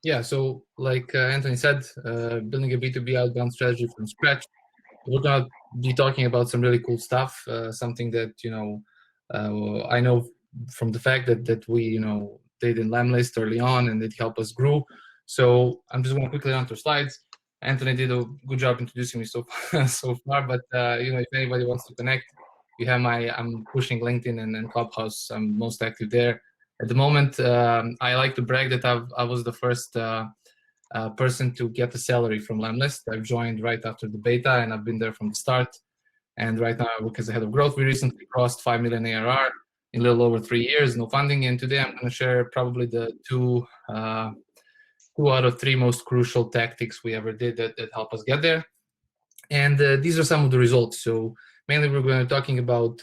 Yeah, so like Anthony said, building a B2B outbound strategy from scratch. We're gonna be talking about some really cool stuff. Something that I know from the fact that we did in Lemlist early on, and it helped us grow. So I'm just gonna quickly run through slides. Anthony did a good job introducing me so far, so far. But if anybody wants to connect, I'm pushing LinkedIn and Clubhouse. I'm most active there at the moment. I like to brag that I was the first person to get a salary from Lemlist. I've joined right after the beta, and I've been there from the start. And right now I work as a head of growth. We recently crossed 5 million ARR in a little over 3 years, no funding. And today I'm going to share probably the two out of three most crucial tactics we ever did that help us get there. And these are some of the results. So mainly we're going to be talking about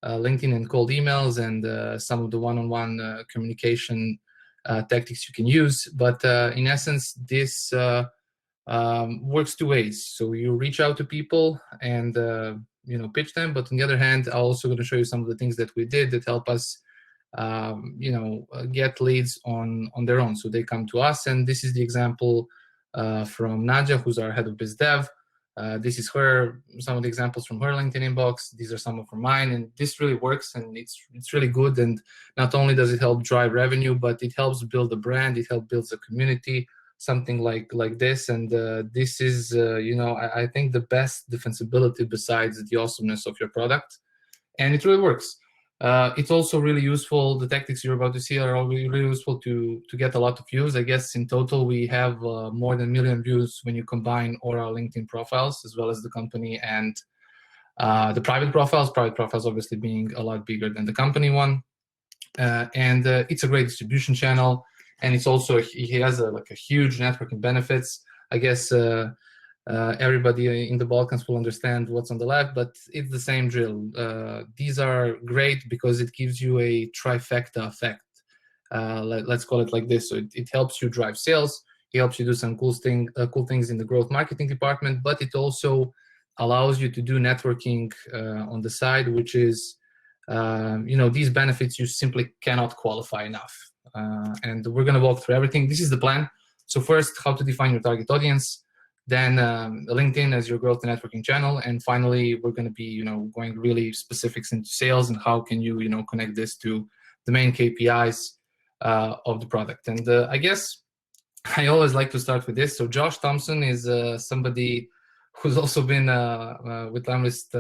LinkedIn and cold emails and some of the one-on-one communication tactics you can use. But in essence, this works two ways. So you reach out to people and pitch them. But on the other hand, I'm also going to show you some of the things that we did that help us get leads on their own. So they come to us, and this is the example from Nadia, who's our head of biz dev. This is some of the examples from her LinkedIn inbox. These are some of mine, and this really works, and it's really good. And not only does it help drive revenue, but it helps build a brand. It helps build a community, something like this. And this is, I think the best defensibility besides the awesomeness of your product, and it really works. It's also really useful. The tactics you're about to see are really useful to get a lot of views. I guess in total we have more than 1 million views when you combine all our LinkedIn profiles as well as the company and the private profiles. Private profiles obviously being a lot bigger than the company one. And it's a great distribution channel, and it's also he has a huge networking benefits. I guess everybody in the Balkans will understand what's on the left, but it's the same drill. These are great because it gives you a trifecta effect. Let's call it like this. So it helps you drive sales. It helps you do some cool things in the growth marketing department, but it also allows you to do networking on the side, which is, these benefits you simply cannot qualify enough. And we're going to walk through everything. This is the plan. So first, how to define your target audience, then LinkedIn as your growth and networking channel, and finally we're going to be going really specifics into sales and how can you connect this to the main KPIs of the product. And I guess I always like to start with this. So Josh Thompson is somebody who's also been with Lemlist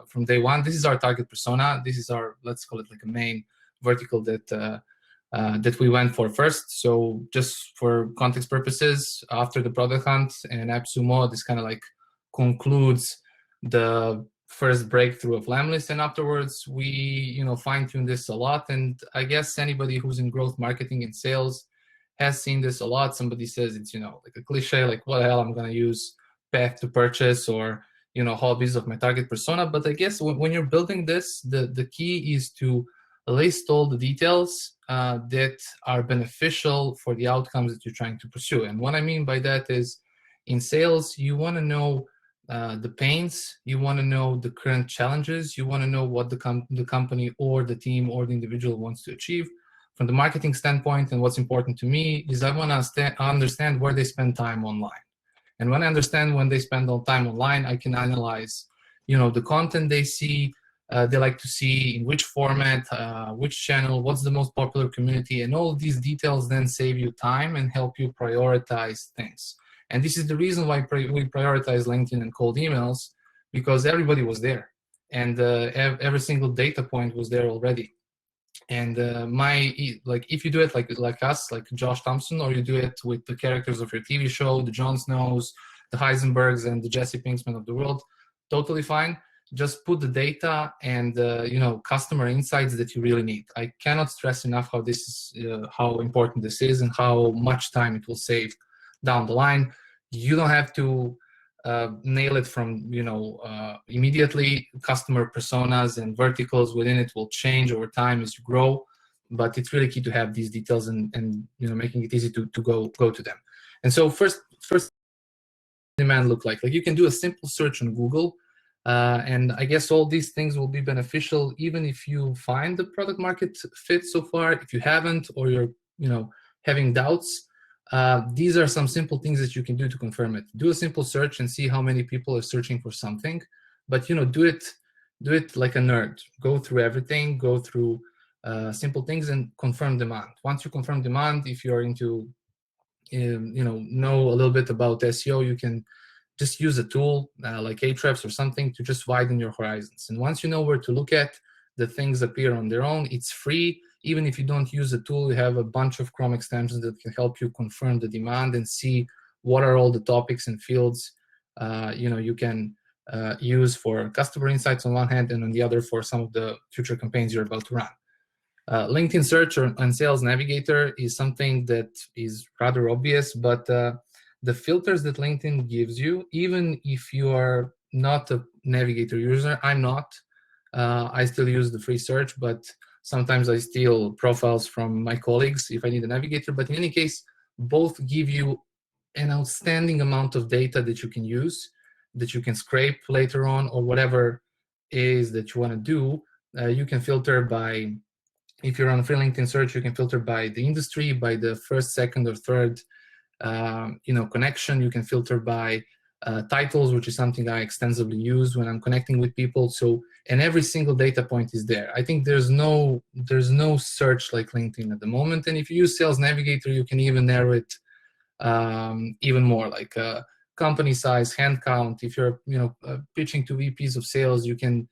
from day one. This is our target persona. This is our, let's call it like a main vertical that we went for first. So just for context purposes, after the product hunt and AppSumo, this kind of like concludes the first breakthrough of Lemlist, and afterwards we fine-tune this a lot. And I guess anybody who's in growth marketing and sales has seen this a lot. Somebody says it's like a cliche, like what the hell, I'm going to use path to purchase or hobbies of my target persona. But I guess when you're building this, the key is to list all the details that are beneficial for the outcomes that you're trying to pursue. And what I mean by that is, in sales, you want to know the pains, you want to know the current challenges, you want to know what the company or the team or the individual wants to achieve. From the marketing standpoint, and what's important to me is I want to understand where they spend time online. And when I understand when they spend time online, I can analyze, the content they see, they like to see, in which format, which channel, what's the most popular community, and all of these details then save you time and help you prioritize things. And this is the reason why we prioritize LinkedIn and cold emails, because everybody was there, and every single data point was there already. And if you do it like us, like Josh Thompson, or you do it with the characters of your TV show, the Jon Snows, the Heisenbergs, and the Jesse Pinksman of the world, totally fine. Just put the data and customer insights that you really need. I cannot stress enough how important this is and how much time it will save down the line. You don't have to nail it from immediately. Customer personas and verticals within it will change over time as you grow, but it's really key to have these details and making it easy to go to them. And so first demand look like you can do a simple search on Google, and I guess all these things will be beneficial even if you find the product market fit so far. If you haven't, or you're having doubts, These are some simple things that you can do to confirm it. Do a simple search and see how many people are searching for something, but do it like a nerd. Go through everything, go through simple things and confirm demand. Once you confirm demand, if you're into know a little bit about SEO, you can just use a tool like Ahrefs or something to just widen your horizons. And once you know where to look at, the things appear on their own. It's free. Even if you don't use the tool, you have a bunch of Chrome extensions that can help you confirm the demand and see what are all the topics and fields you can use for customer insights on one hand, and on the other for some of the future campaigns you're about to run. LinkedIn Search and Sales Navigator is something that is rather obvious, but the filters that LinkedIn gives you, even if you are not a Navigator user, I'm not. I still use the free search, but sometimes I steal profiles from my colleagues if I need a Navigator. But in any case, both give you an outstanding amount of data that you can use, that you can scrape later on, or whatever is that you want to do. You can filter by, if you're on free LinkedIn search, you can filter by the industry, by the first, second, or third connection. You can filter by titles, which is something I extensively use when I'm connecting with people. So, and every single data point is there. I think there's no search like LinkedIn at the moment. And if you use Sales Navigator, you can even narrow it even more, like company size, hand count. If you're pitching to VPs of sales, you can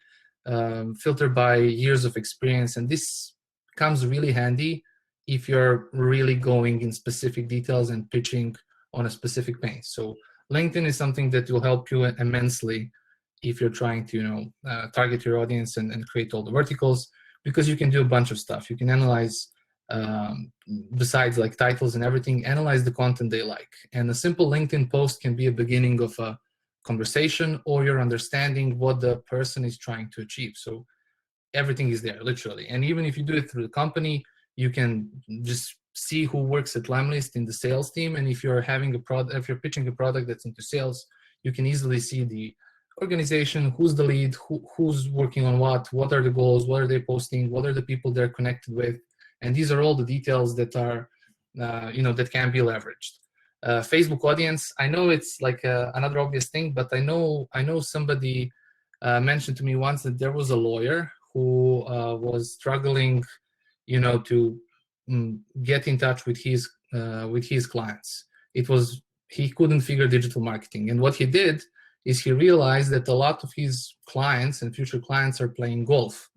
filter by years of experience, and this comes really handy if you're really going in specific details and pitching on a specific pain. So LinkedIn is something that will help you immensely if you're trying to target your audience and create all the verticals, because you can do a bunch of stuff. You can analyze, besides like titles and everything, analyze the content they like. And a simple LinkedIn post can be a beginning of a conversation, or you're understanding what the person is trying to achieve. So everything is there, literally. And even if you do it through the company, you can just see who works at Lemlist in the sales team. And if you're having a product, if you're pitching a product that's into sales, you can easily see the organization, who's the lead, who's working on what are the goals, what are they posting, what are the people they're connected with. And these are all the details that are, that can be leveraged. Facebook audience, I know it's like another obvious thing, but I know somebody mentioned to me once that there was a lawyer who was struggling, to get in touch with his clients. He couldn't figure digital marketing, and what he did is he realized that a lot of his clients and future clients are playing golf.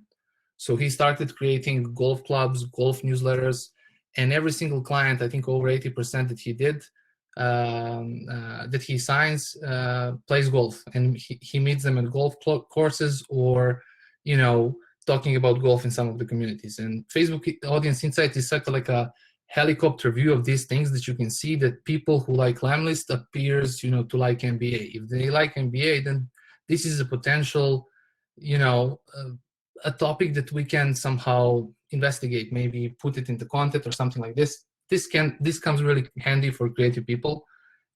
So he started creating golf clubs, golf newsletters, and every single client, I think over 80% that he did, that he signs, plays golf, and he meets them at golf courses, or talking about golf in some of the communities. And Facebook Audience Insight is such like a helicopter view of these things, that you can see that people who like Lemlist appears to like MBA. If they like MBA, then this is a potential a topic that we can somehow investigate, maybe put it into content or something like this. This comes really handy for creative people,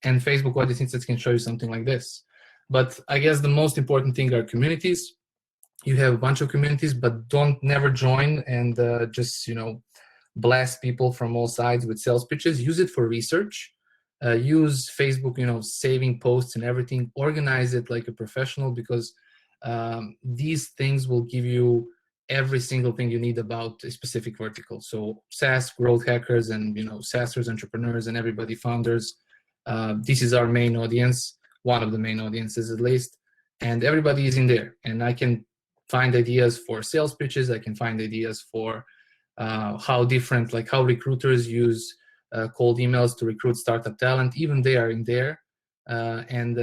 and Facebook Audience Insights can show you something like this. But I guess the most important thing are communities. You have a bunch of communities, but never join and just blast people from all sides with sales pitches. Use it for research. Use Facebook, saving posts and everything. Organize it like a professional, because these things will give you every single thing you need about a specific vertical. So SaaS growth hackers and SaaSers, entrepreneurs, and everybody, founders. This is our main audience, one of the main audiences at least, and everybody is in there. And I can find ideas for sales pitches. I can find ideas for how recruiters use cold emails to recruit startup talent. Even they are in there, and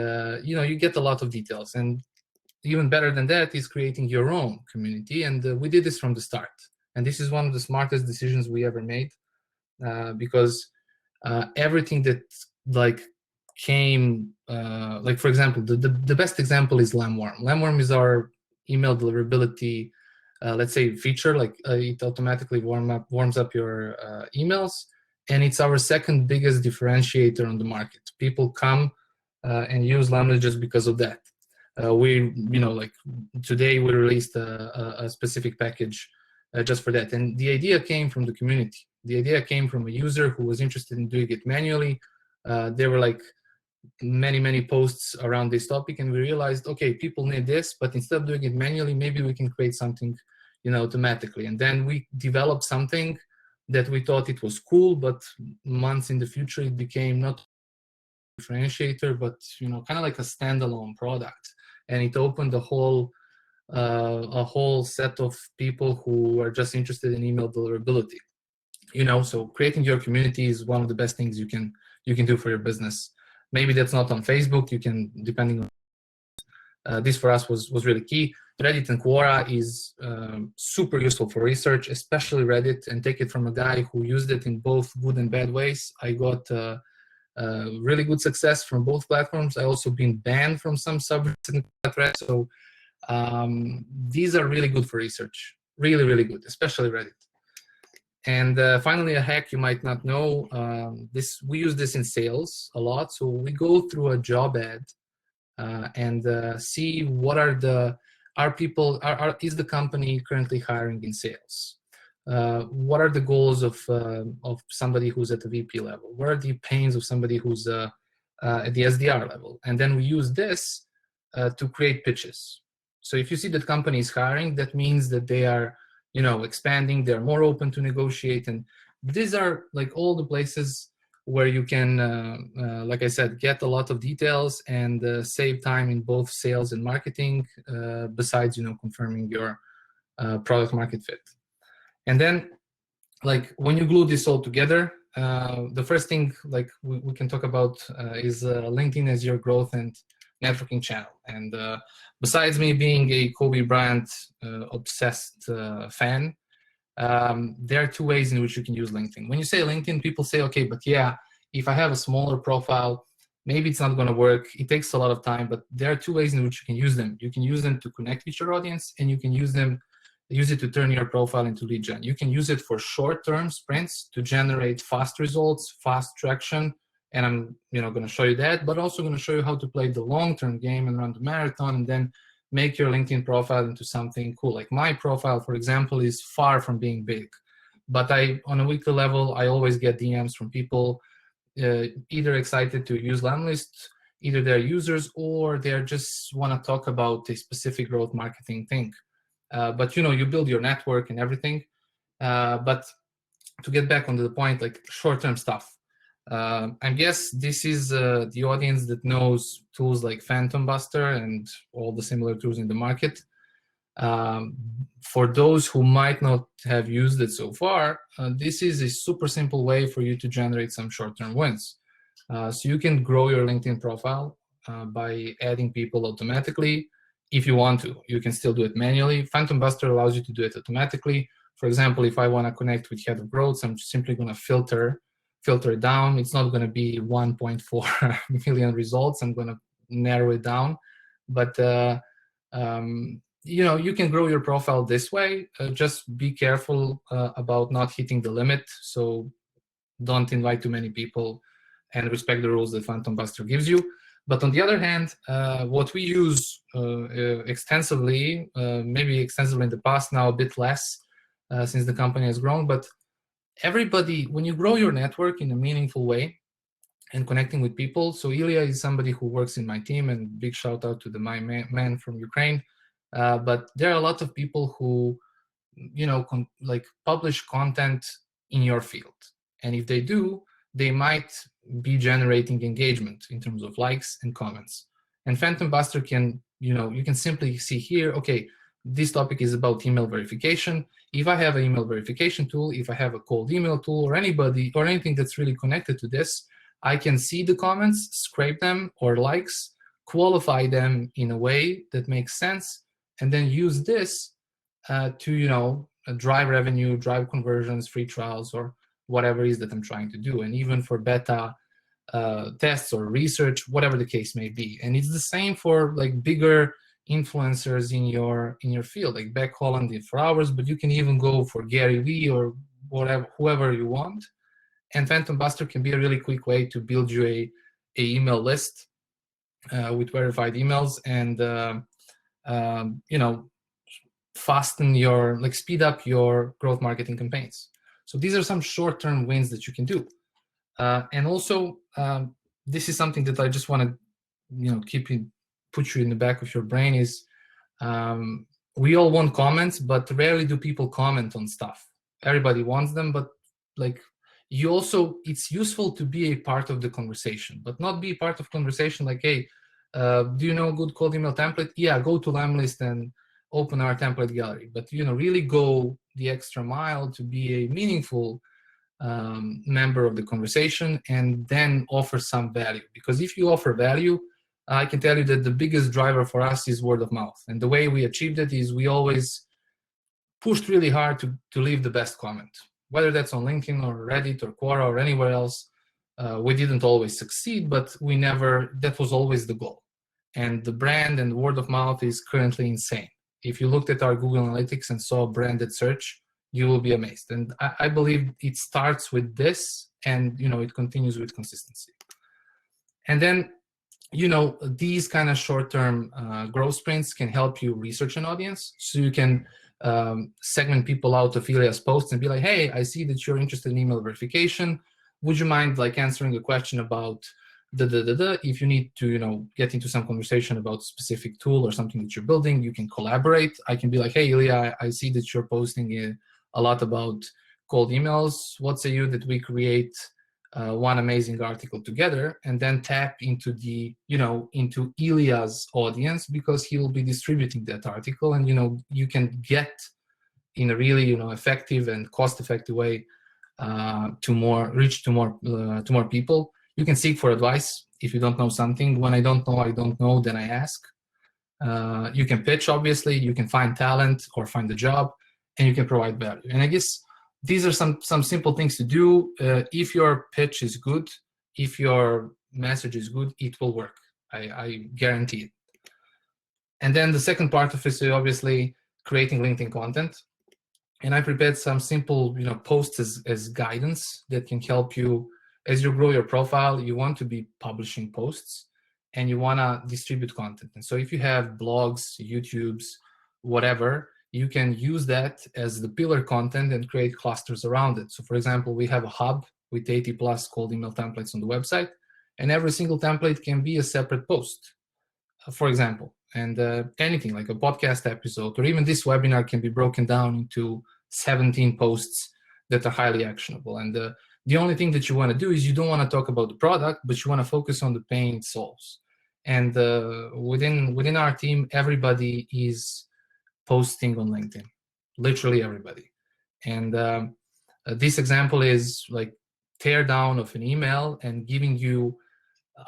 you get a lot of details. And even better than that is creating your own community. And we did this from the start. And this is one of the smartest decisions we ever made, because everything that came, for example, the best example is Lemworm. Lemworm is our email deliverability, let's say, feature. It automatically warms up your emails, and it's our second biggest differentiator on the market. People come and use Lemlist just because of that. Today we released a specific package just for that, and the idea came from the community. The idea came from a user who was interested in doing it manually. There were like many posts around this topic, and we realized, okay, people need this, but instead of doing it manually, maybe we can create something, automatically. And then we developed something that we thought it was cool, but months in the future it became not a differentiator, but kind of like a standalone product. And it opened a whole set of people who are just interested in email deliverability. So creating your community is one of the best things you can do for your business. Maybe that's not on Facebook. You can, depending on this for us was really key. Reddit and Quora is super useful for research, especially Reddit, and take it from a guy who used it in both good and bad ways. I got really good success from both platforms. I also been banned from some subreddits in that thread. So these are really good for research. Really, really good, especially Reddit. And finally, a hack you might not know. We use this in sales a lot. So we go through a job ad and see what are is the company currently hiring in sales? What are the goals of somebody who's at the VP level? What are the pains of somebody who's at the SDR level? And then we use this to create pitches. So if you see that company is hiring, that means that they are expanding, they're more open to negotiate. And these are like all the places where you can, like I said, get a lot of details and save time in both sales and marketing, besides, confirming your product market fit. And then, like, when you glue this all together, the first thing, like, we can talk about is LinkedIn as your growth and networking channel. And besides me being a Kobe Bryant obsessed fan, there are two ways in which you can use LinkedIn. When you say LinkedIn, people say, okay, but yeah, if I have a smaller profile, maybe it's not going to work. It takes a lot of time, but there are two ways in which you can use them. You can use them to connect with your audience, and you can use it to turn your profile into lead gen. You can use it for short-term sprints to generate fast results, fast traction. And I'm going to show you that, but also going to show you how to play the long-term game and run the marathon, and then make your LinkedIn profile into something cool. Like my profile, for example, is far from being big, but on a weekly level, I always get DMs from people either excited to use Lemlist, either they're users or they just want to talk about a specific growth marketing thing. But you build your network and everything. But to get back onto the point, like short-term stuff. I guess this is the audience that knows tools like Phantom Buster and all the similar tools in the market. For those who might not have used it so far, this is a super simple way for you to generate some short-term wins. So you can grow your LinkedIn profile by adding people automatically. If you want to, you can still do it manually. Phantom Buster allows you to do it automatically. For example, if I want to connect with head of growth, I'm simply going to filter it down. It's not going to be 1.4 million results. I'm going to narrow it down. But you can grow your profile this way. Just be careful about not hitting the limit. So don't invite too many people and respect the rules that Phantom Buster gives you. But on the other hand, what we use extensively, maybe extensively in the past, now a bit less since the company has grown, but everybody, when you grow your network in a meaningful way and connecting with people, so Ilya is somebody who works in my team, and big shout out to my man from Ukraine, but there are a lot of people who, publish content in your field. And if they do, they might be generating engagement in terms of likes and comments. And Phantom Buster can, you can simply see here, okay, this topic is about email verification. If I have an email verification tool, if I have a cold email tool, or anybody or anything that's really connected to this, I can see the comments, scrape them or likes, qualify them in a way that makes sense, and then use this to, drive revenue, drive conversions, free trials, or whatever it is that I'm trying to do. And even for beta tests or research, whatever the case may be. And it's the same for like bigger influencers in your field, like Beck Holland did for hours, but you can even go for Gary Vee or whoever you want. And Phantom Buster can be a really quick way to build you a email list with verified emails and fasten speed up your growth marketing campaigns. So these are some short-term wins that you can do. And also, this is something that I just want to put you in the back of your brain is, we all want comments, but rarely do people comment on stuff. Everybody wants them, but like it's useful to be a part of the conversation, but not be part of conversation like, hey, do you know a good cold email template? Yeah, go to Lemlist and open our template gallery. But really go the extra mile to be a meaningful member of the conversation, and then offer some value. Because if you offer value, I can tell you that the biggest driver for us is word of mouth. And the way we achieved it is we always pushed really hard to leave the best comment, whether that's on LinkedIn or Reddit or Quora or anywhere else. We didn't always succeed, but that was always the goal. And the brand and word of mouth is currently insane. If you looked at our Google Analytics and saw branded search, you will be amazed. And I believe it starts with this, and it continues with consistency. And then these kind of short-term growth sprints can help you research an audience. So you can segment people out of Ilya's posts and be like, hey, I see that you're interested in email verification. Would you mind answering a question about if you need to get into some conversation about a specific tool or something that you're building, you can collaborate. I can be like, hey, Ilya, I see that you're posting a lot about cold emails. What say you that we create one amazing article together, and then tap into into Ilya's audience, because he will be distributing that article, and you can get in a really effective and cost-effective way to reach more people. You can seek for advice if you don't know something. When I don't know, then I ask. You can pitch, obviously. You can find talent or find a job, and you can provide value. And I guess these are some simple things to do. If your pitch is good, if your message is good, it will work. I guarantee it. And then the second part of it is obviously creating LinkedIn content. And I prepared some simple posts as guidance that can help you as you grow your profile. You want to be publishing posts, and you want to distribute content. And so if you have blogs, YouTubes, whatever, you can use that as the pillar content and create clusters around it. So for example, we have a hub with 80 plus cold email templates on the website, and every single template can be a separate post, for example. And anything like a podcast episode or even this webinar can be broken down into 17 posts that are highly actionable. And the only thing that you want to do is you don't want to talk about the product, but you want to focus on the pain it solves. And within our team, everybody is posting on LinkedIn, literally everybody. And this example is like tear down of an email and giving you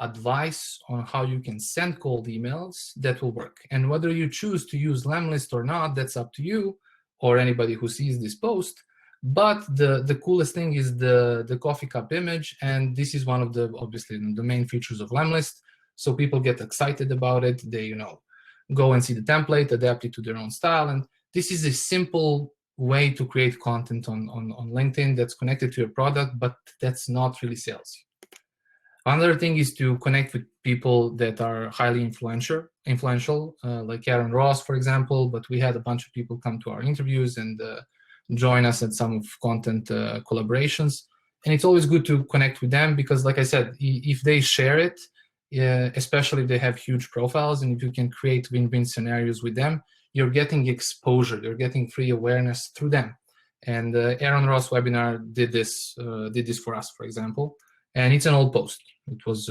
advice on how you can send cold emails that will work. And whether you choose to use Lemlist or not, that's up to you or anybody who sees this post. But the coolest thing is the coffee cup image, and this is one of obviously the main features of Lemlist. So people get excited about it. They go and see the template, adapt it to their own style, and this is a simple way to create content on LinkedIn that's connected to your product, but that's not really sales. Another thing is to connect with people that are highly influential, like Aaron Ross, for example. But we had a bunch of people come to our interviews and join us at some of content collaborations. And it's always good to connect with them because, like I said, if they share it, especially if they have huge profiles, and if you can create win-win scenarios with them, you're getting exposure, you're getting free awareness through them. And Aaron Ross webinar did this for us, for example. And it's an old post. It was,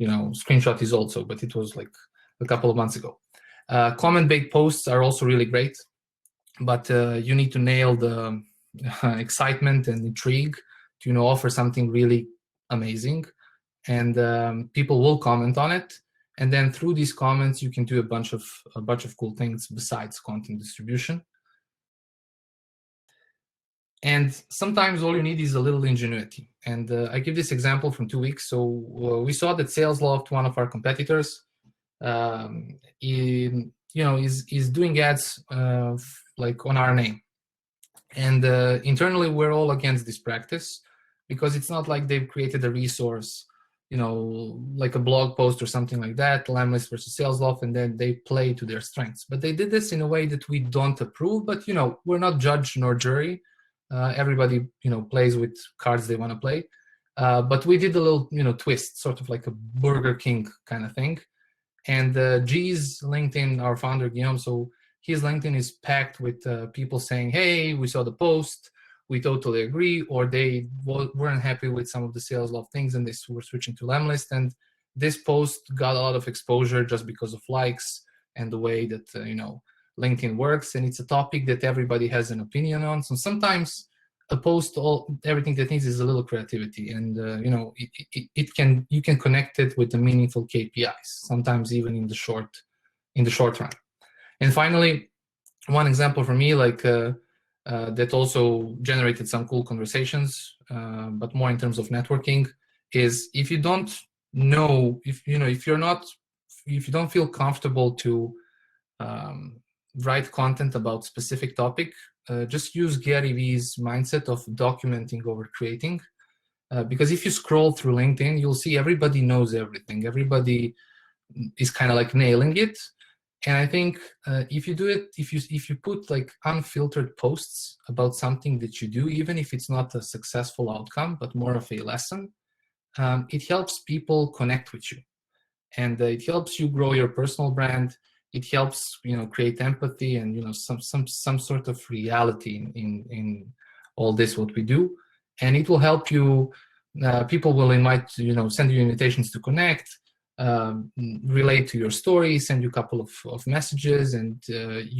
screenshot is also, but it was like a couple of months ago. Comment-based posts are also really great, but you need to nail the excitement and intrigue to offer something really amazing, and people will comment on it. And then through these comments, you can do a bunch of cool things besides content distribution. And sometimes all you need is a little ingenuity. And I give this example from 2 weeks. So we saw that SalesLoft, one of our competitors, is doing ads like on our name. And internally, we're all against this practice because it's not like they've created a resource, like a blog post or something like that, Lemlist versus SalesLoft, and then they play to their strengths. But they did this in a way that we don't approve. But we're not judge nor jury. Everybody, plays with cards they want to play. But we did a little, twist, sort of like a Burger King kind of thing. And G's LinkedIn, our founder Guillaume, so his LinkedIn is packed with people saying, "Hey, we saw the post, we totally agree," or they weren't happy with some of the sales law things and they were switching to Lemlist. And this post got a lot of exposure just because of likes and the way that LinkedIn works. And it's a topic that everybody has an opinion on. So sometimes a post, everything that needs is a little creativity, and you can connect it with the meaningful KPIs, sometimes even in the short run. And finally, one example for me, that also generated some cool conversations, but more in terms of networking, is if you don't know, if you don't feel comfortable to write content about specific topic, just use Gary Vee's mindset of documenting over creating. Because if you scroll through LinkedIn, you'll see everybody knows everything. Everybody is kind of like nailing it. And I think if you do it, if you put like unfiltered posts about something that you do, even if it's not a successful outcome, but more of a lesson, it helps people connect with you. And it helps you grow your personal brand. It helps create empathy and some sort of reality in all this what we do, and it will help you. People will send you invitations to connect, relate to your story, send you a couple of messages, and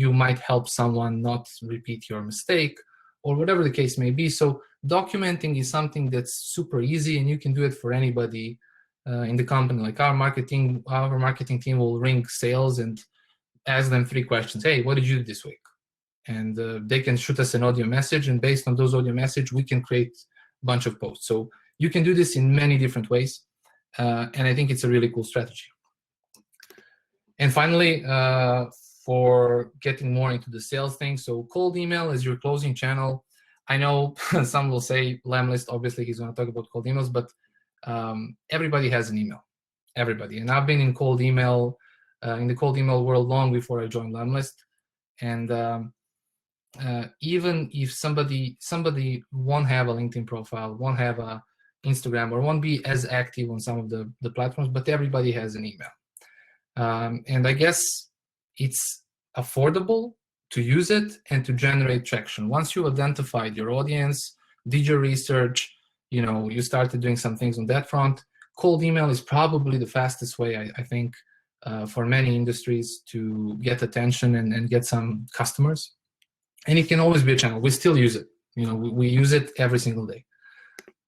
you might help someone not repeat your mistake or whatever the case may be. So documenting is something that's super easy, and you can do it for anybody in the company. Like our marketing team will ring sales and ask them 3 questions. Hey, what did you do this week? And they can shoot us an audio message, and based on those audio messages, we can create a bunch of posts. So you can do this in many different ways, and I think it's a really cool strategy. And finally, for getting more into the sales thing, so cold email is your closing channel. I know some will say Lemlist, obviously he's going to talk about cold emails, but everybody has an email. Everybody. And I've been in cold email, in the cold email world long before I joined Lemlist. And even if somebody won't have a LinkedIn profile, won't have a Instagram, or won't be as active on some of the platforms, but everybody has an email. And I guess it's affordable to use it and to generate traction. Once you identified your audience, did your research, you started doing some things on that front, cold email is probably the fastest way, I think, for many industries to get attention and get some customers. And it can always be a channel. We still use it. We use it every single day.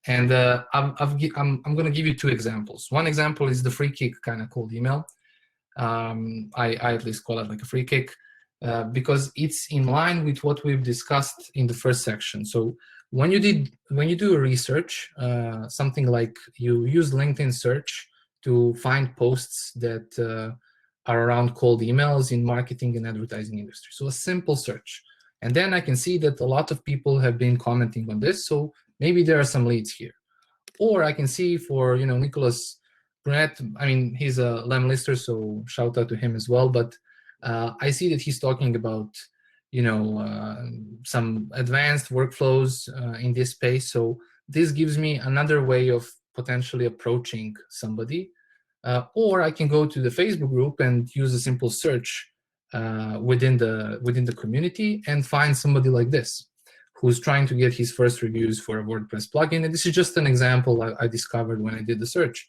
And I'm going to give you 2 examples. One example is the free kick kind of cold email. I at least call it like a free kick because it's in line with what we've discussed in the first section. So when you do a research, something like you use LinkedIn search to find posts that are around cold emails in marketing and advertising industry. So a simple search. And then I can see that a lot of people have been commenting on this. So maybe there are some leads here. Or I can see for, Nicholas Brunette, I mean, he's a Lemlister, so shout out to him as well. But I see that he's talking about, some advanced workflows in this space. So this gives me another way of potentially approaching somebody. Or I can go to the Facebook group and use a simple search within the community and find somebody like this who's trying to get his first reviews for a WordPress plugin. And this is just an example I discovered when I did the search.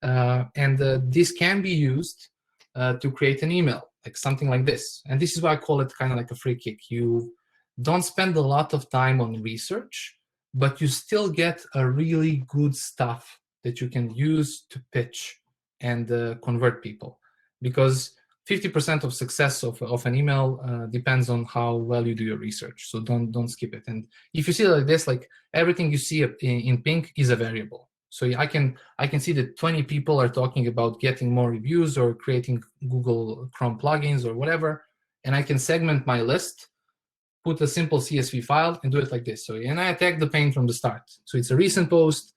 And this can be used to create an email, like something like this. And this is why I call it kind of like a free kick. You don't spend a lot of time on research, but you still get a really good stuff that you can use to pitch and convert people. Because 50% of success of an email depends on how well you do your research. So don't skip it. And if you see it like this, like everything you see in pink is a variable. So I can see that 20 people are talking about getting more reviews or creating Google Chrome plugins or whatever. And I can segment my list, put a simple CSV file, and do it like this. So, and I attack the pain from the start. So it's a recent post.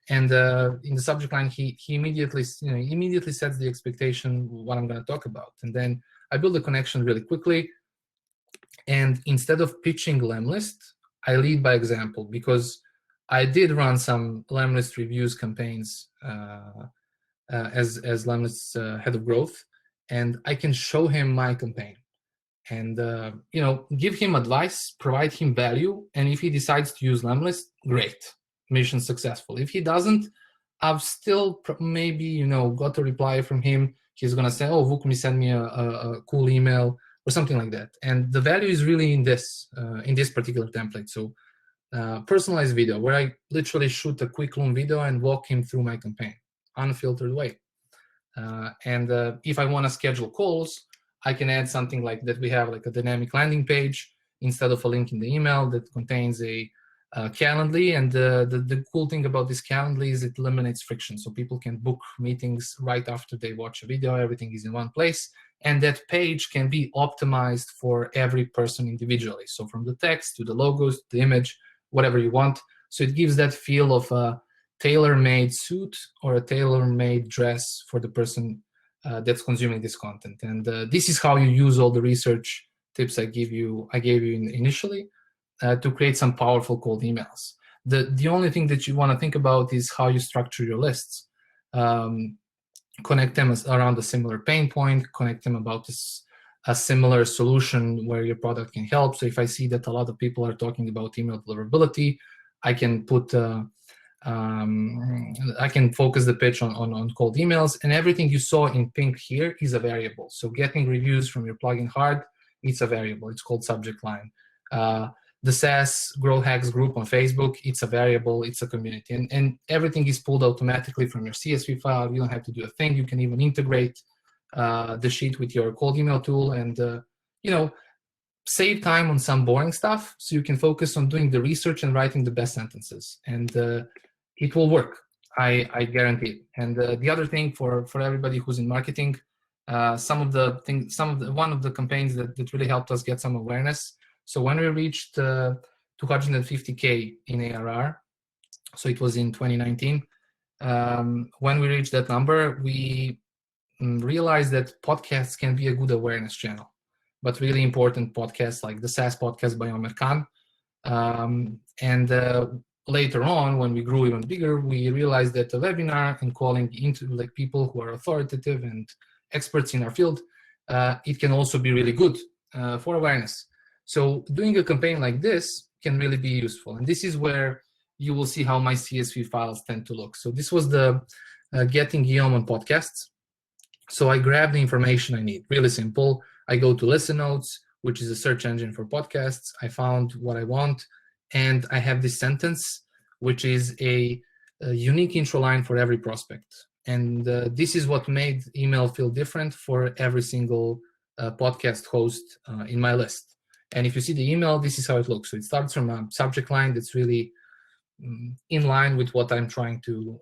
And in the subject line, he immediately sets the expectation what I'm going to talk about. And then I build a connection really quickly. And instead of pitching Lemlist, I lead by example, because I did run some Lemlist reviews campaigns as Lemlist's head of growth, and I can show him my campaign and give him advice, provide him value, and if he decides to use Lemlist, great, mission successful. If he doesn't, I've still maybe got a reply from him. He's gonna say, oh, Vuk, send me a cool email or something like that. And the value is really in this particular template. So personalized video, where I literally shoot a quick long video and walk him through my campaign, unfiltered way. And if I want to schedule calls, I can add something like that. We have like a dynamic landing page instead of a link in the email that contains a Calendly. And the cool thing about this Calendly is it eliminates friction. So people can book meetings right after they watch a video. Everything is in one place. And that page can be optimized for every person individually. So from the text to the logos, to the image, whatever you want. So it gives that feel of a tailor-made suit or a tailor-made dress for the person that's consuming this content. And this is how you use all the research tips I gave you initially to create some powerful cold emails. The only thing that you want to think about is how you structure your lists. Connect them around a similar pain point, connect them about a similar solution where your product can help. So if I see that a lot of people are talking about email deliverability, I can put I can focus the pitch on cold emails, and everything you saw in pink here is a variable. So getting reviews from your plugin hard, it's a variable. It's called subject line. The SaaS Growth Hacks group on Facebook, it's a variable, it's a community. And everything is pulled automatically from your CSV file. You don't have to do a thing. You can even integrate the sheet with your cold email tool and, save time on some boring stuff so you can focus on doing the research and writing the best sentences. And it will work. I guarantee it. And the other thing for everybody who's in marketing, one of the campaigns that really helped us get some awareness. So when we reached 250K in ARR, so it was in 2019, when we reached that number, we realized that podcasts can be a good awareness channel, but really important podcasts like the SaaS podcast by Omer Khan. Later on, when we grew even bigger, we realized that a webinar and calling into like people who are authoritative and experts in our field, it can also be really good for awareness. So doing a campaign like this can really be useful. And this is where you will see how my CSV files tend to look. So this was the getting Guillaume on podcasts. So I grab the information I need, really simple. I go to Listen Notes, which is a search engine for podcasts. I found what I want. And I have this sentence, which is a unique intro line for every prospect. And this is what made email feel different for every single podcast host in my list. And if you see the email, this is how it looks. So it starts from a subject line that's really in line with what I'm trying to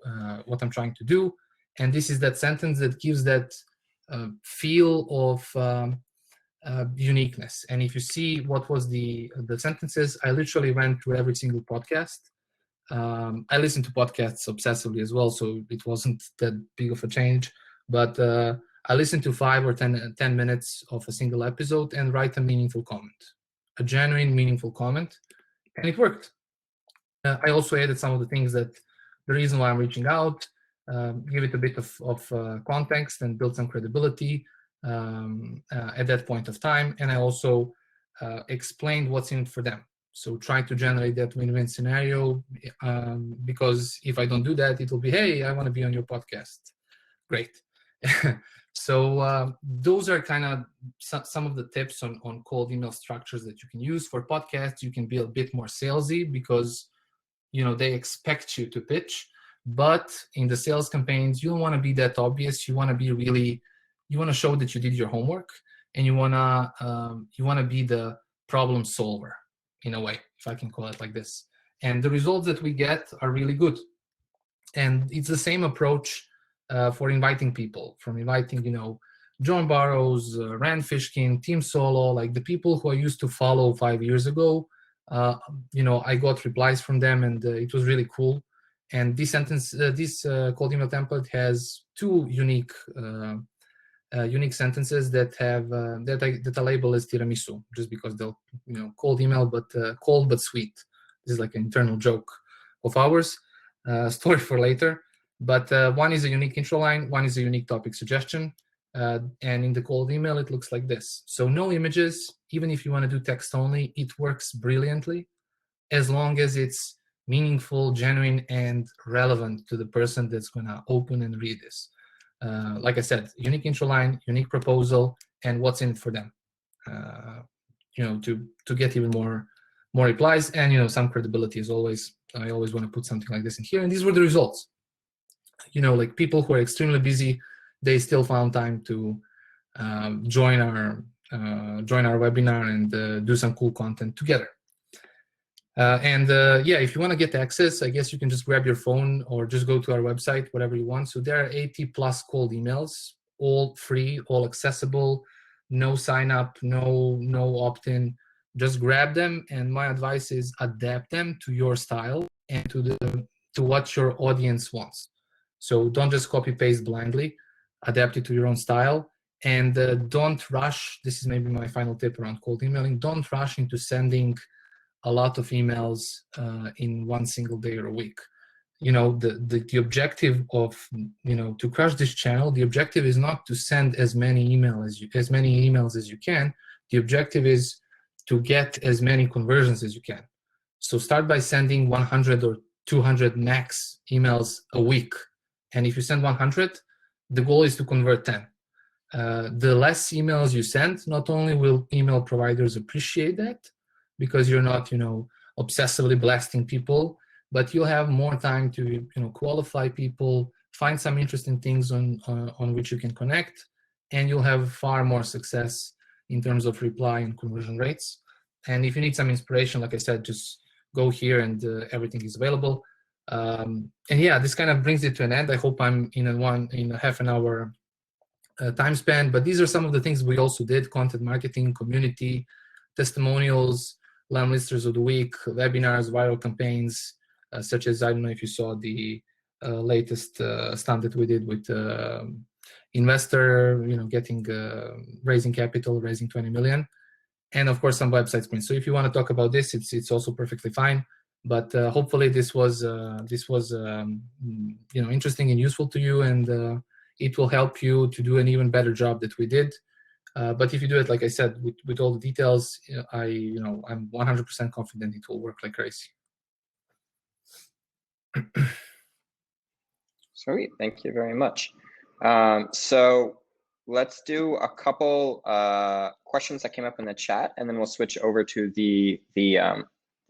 do. And this is that sentence that gives that feel of uniqueness. And if you see what was the sentences, I literally went through every single podcast. I listen to podcasts obsessively as well, so it wasn't that big of a change. But I listened to 5 or 10 minutes of a single episode and write a meaningful comment, a genuine, meaningful comment, and it worked. I also added some of the things that the reason why I'm reaching out, give it a bit of context and build some credibility at that point of time. And I also explained what's in it for them. So try to generate that win-win scenario, because if I don't do that, it will be, hey, I want to be on your podcast. Great. So those are kind of some of the tips on cold email structures that you can use. For podcasts, you can be a bit more salesy because they expect you to pitch. But in the sales campaigns, you don't want to be that obvious. You want to be you want to show that you did your homework, and you want to be the problem solver in a way, if I can call it like this. And the results that we get are really good. And it's the same approach for inviting people, from inviting, John Barrows, Rand Fishkin, Tim Solo, like the people who I used to follow 5 years ago. I got replies from them, and it was really cool. And this cold email template has 2 unique sentences that have that I label as tiramisu, just because they'll cold email, but cold but sweet. This is like an internal joke of ours, story for later. But one is a unique intro line, one is a unique topic suggestion. And in the cold email, it looks like this. So no images, even if you want to do text only, it works brilliantly as long as it's meaningful, genuine, and relevant to the person that's going to open and read this. Like I said, unique intro line, unique proposal, and what's in it for them. To get even more replies, and some credibility as always. I always want to put something like this in here, and these were the results. Like people who are extremely busy, they still found time to join our webinar and do some cool content together. Yeah, if you want to get access, I guess you can just grab your phone or just go to our website, whatever you want. So there are 80+ cold emails, all free, all accessible, no sign up, no opt-in. Just grab them, and my advice is adapt them to your style and to what your audience wants. So don't just copy paste blindly, adapt it to your own style, and don't rush. This is maybe my final tip around cold emailing. Don't rush into sending a lot of emails in one single day or a week. The objective of to crush this channel, the objective is not to send as many emails as you can. The objective is to get as many conversions as you can. So start by sending 100 or 200 max emails a week, and if you send 100, the goal is to convert 10. The less emails you send, not only will email providers appreciate that, because you're not, obsessively blasting people, but you'll have more time to, qualify people, find some interesting things on which you can connect, and you'll have far more success in terms of reply and conversion rates. And if you need some inspiration, like I said, just go here and everything is available. And yeah, this kind of brings it to an end. I hope I'm in a half an hour time span, but these are some of the things we also did: content marketing, community, testimonials, Lemlisters of the week, webinars, viral campaigns, such as, I don't know if you saw the latest stunt that we did with investor, raising capital, raising 20 million, and of course some website sprints. So if you want to talk about this, it's also perfectly fine. But hopefully this was interesting and useful to you, and it will help you to do an even better job that we did. But if you do it, like I said, with all the details, I'm 100% confident it will work like crazy. Sweet, thank you very much. So let's do a couple questions that came up in the chat, and then we'll switch over to the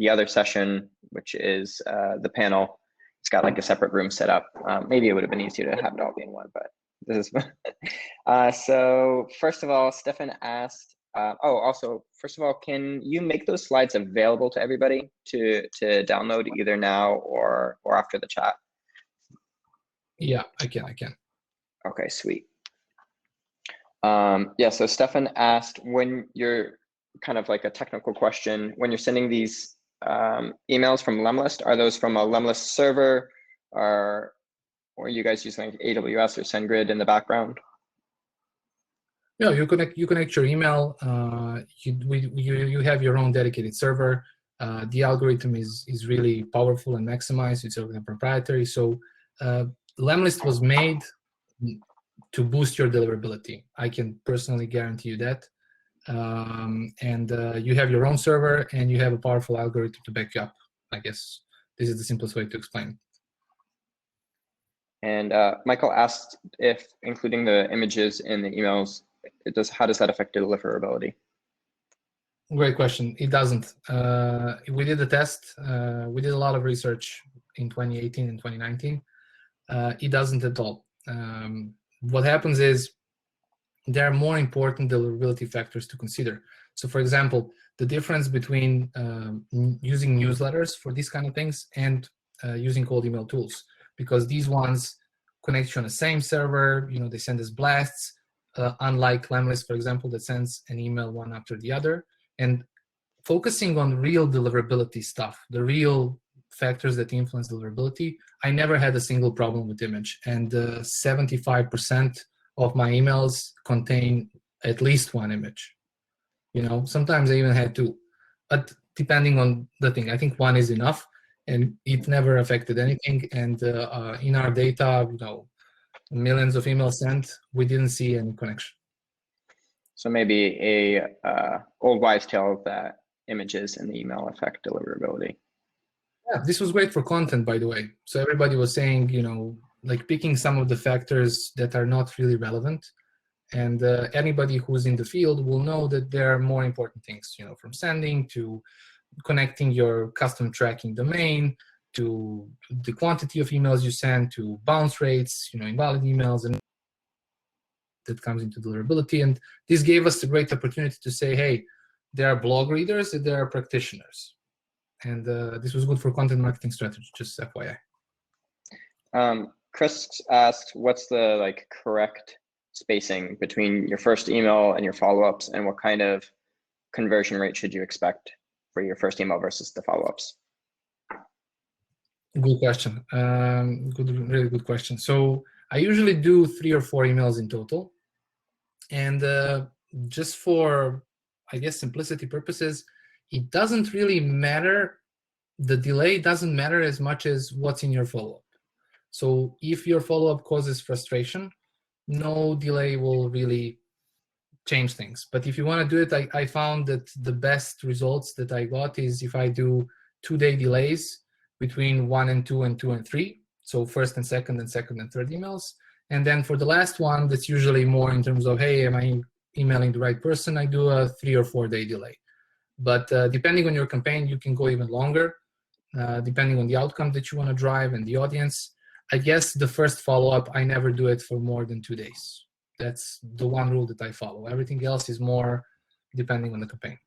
other session, which is the panel. It's got like a separate room set up. Maybe it would have been easier to have it all be in one, but this is so first of all, Stefan asked, also, first of all, can you make those slides available to everybody to download either now or after the chat? Yeah, I can. Okay, sweet. Yeah, so Stefan asked, when you're kind of like a technical question, when you're sending these emails from Lemlist, are those from a Lemlist server, or are you guys using AWS or SendGrid in the background? No, you connect your email. You have your own dedicated server. The algorithm is really powerful and maximized. It's proprietary. So Lemlist was made to boost your deliverability. I can personally guarantee you that. And you have your own server, and you have a powerful algorithm to back you up. I guess this is the simplest way to explain. And Michael asked if including the images in the emails, how does that affect deliverability? Great question. It doesn't. We did the test. We did a lot of research in 2018 and 2019. It doesn't at all. What happens is there are more important deliverability factors to consider. So for example, the difference between using newsletters for these kind of things and using cold email tools, because these ones connect you on the same server, they send us blasts, unlike Lemlist, for example, that sends an email one after the other. And focusing on real deliverability stuff, the real factors that influence deliverability, I never had a single problem with image. And 75% of my emails contain at least one image. Sometimes I even had two. But depending on the thing. I think one is enough, and it never affected anything. And in our data, millions of emails sent, we didn't see any connection. So maybe a old wives' tale that images and the email affect deliverability. Yeah, this was great for content, by the way. So everybody was saying, like picking some of the factors that are not really relevant. And anybody who's in the field will know that there are more important things, from sending to connecting your custom tracking domain to the quantity of emails you send to bounce rates, invalid emails, and that comes into deliverability. And this gave us a great opportunity to say, hey, there are blog readers and there are practitioners. And this was good for content marketing strategy, just FYI. Chris asked, what's the correct spacing between your first email and your follow-ups, and what kind of conversion rate should you expect for your first email versus the follow-ups? Good question. Really good question. So I usually do 3 or 4 emails in total. And just for, I guess, simplicity purposes, it doesn't really matter. The delay doesn't matter as much as what's in your follow-up. So if your follow-up causes frustration, no delay will really change things. But if you want to do it, I found that the best results that I got is if I do 2-day delays between 1 and 2 and 2 and 3. So first and second and second and third emails. And then for the last one, that's usually more in terms of, hey, am I emailing the right person? I do a 3 or 4 day delay. But depending on your campaign, you can go even longer, depending on the outcome that you want to drive and the audience. I guess the first follow-up, I never do it for more than 2 days. That's the one rule that I follow. Everything else is more depending on the campaign.